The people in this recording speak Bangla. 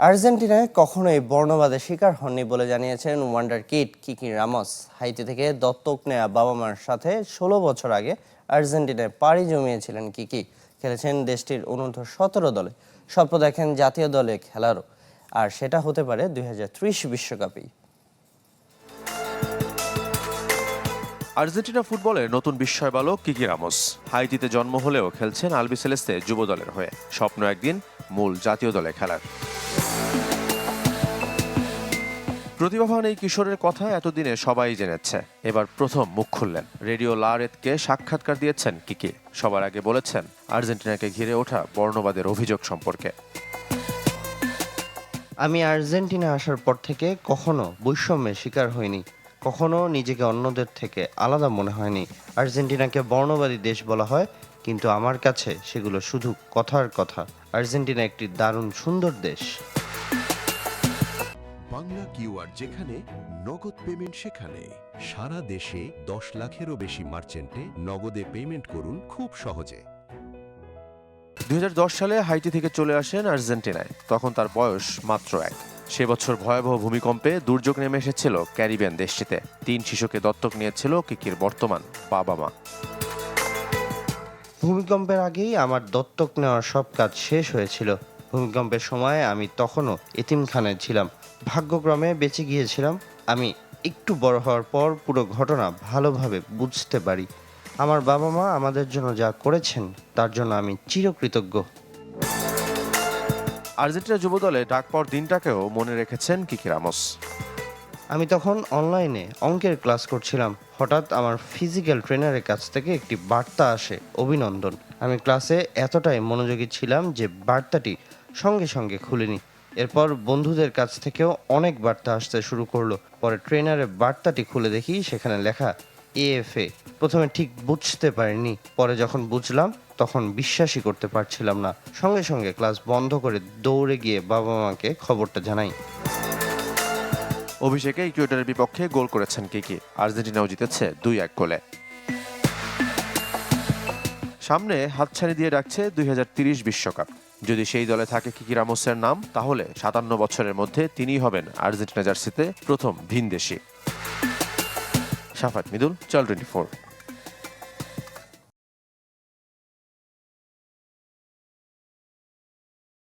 আর্জেন্টিনায় কখনোই বর্ণবাদের শিকার হননি বলে জানিয়েছেন ওয়ান্ডার কিড কিকি রামোস। হাইতি থেকে দত্তক নেয়া বাবা মার সাথে ১৬ বছর আগে আর্জেন্টিনায় পাড়ি জমিয়েছিলেন কিকি। খেলেছেন দেশটির অনূর্ধ্ব-১৭ দলে, স্বপ্ন দেখেন জাতীয় দলে খেলারও, আর সেটা হতে পারে ২০৩০ বিশ্বকাপেই। আর্জেন্টিনা ফুটবলের নতুন বিস্ময় বালক কিকি রামোস হাইতিতে জন্ম হলেও খেলছেন আলবিসেলেস্তে যুব দলের হয়ে। স্বপ্ন একদিন মূল জাতীয় দলে খেলার। প্রতিভাবান এই কিশোরের কথা এতদিনে সবাই জেনেছে, এবার প্রথম মুখ খুললেন। রেডিও লা রেদকে সাক্ষাৎকার দিয়েছেন কিকি। সবার আগে বলেছেন আর্জেন্টিনাকে ঘিরে ওঠা বর্ণবাদের অভিযোগ সম্পর্কে। আমি আর্জেন্টিনা আসার পর থেকে কখনো বৈষম্যের শিকার হইনি, কখনো নিজেকে অন্যদের থেকে আলাদা মনে হয়নি। আর্জেন্টিনাকে বর্ণবাদী দেশ বলা হয়, কিন্তু আমার কাছে সেগুলো শুধু কথার কথা। আর্জেন্টিনা একটি দারুণ সুন্দর দেশ। বাংলা কিউআর যেখানে নগদ পেমেন্ট সেখানে। সারা দেশে 10 লাখেরও বেশি মার্চেন্টে নগদে পেমেন্ট করুন খুব সহজে। ২০১০ সালে হাইতি থেকে চলে আসেন আর্জেন্টিনায়। তখন তার বয়স মাত্র 1। সে বছর ভয়াবহ ভূমিকম্পে দুর্যোগ নেমে এসেছিল ক্যারিবিয়ান দেশটিতে। 3 শিশুকে দত্তক নিয়েছিল কিকির বর্তমান বাবা মা। ভূমিকম্পের আগেই আমার দত্তক নেওয়ার সব কাজ শেষ হয়েছিল। ভূমিকম্পের সময় আমি তখনও এতিমখানায় ছিলাম। ভাগ্যক্রমে বেঁচে গিয়েছিলাম। আমি একটু বড় হওয়ার পর পুরো ঘটনা ভালোভাবে বুঝতে পারি। আমার বাবা মা আমাদের জন্য যা করেছেন তার জন্য আমি চিরকৃতজ্ঞ। আর্জেন্টিনা যুব দলে ডাক পাওয়ার দিনটাকেও মনে রেখেছেন কিকি রামোস। আমি তখন অনলাইনে অঙ্কের ক্লাস করছিলাম। হঠাৎ আমার ফিজিক্যাল ট্রেনারের কাছ থেকে একটি বার্তা আসে, অভিনন্দন। আমি ক্লাসে এতটাই মনোযোগী ছিলাম যে বার্তাটি সঙ্গে সঙ্গে খুলিনি। এরপর বন্ধুদের কাছ থেকেও অনেক বার্তা আসতে শুরু করলো। পরে ট্রেনারের বার্তাটি খুলে দেখি সেখানে লেখা AFA। প্রথমে ঠিক বুঝতে পারিনি, পরে যখন বুঝলাম তখন বিশ্বাসই করতে পারছিলাম না। সঙ্গে সঙ্গে ক্লাস বন্ধ করে দৌড়ে গিয়ে বাবা মাকে খবরটা জানাই। অভিষেকে ইকুয়েডরের বিপক্ষে গোল করেছেন কিকি। আর্জেন্টিনাও জিতেছে 2-1 গোলে। সামনে হাতছানি দিয়ে রাখছে 2030 বিশ্বকাপ। যদি সেই দলে থাকে কিকি রামোসের নাম, তাহলে 57 বছরের মধ্যে তিনিই হবেন আর্জেন্টিনা জার্সিতে প্রথম ভিনদেশী। শাফাত মিদুল, চ্যানেল 24।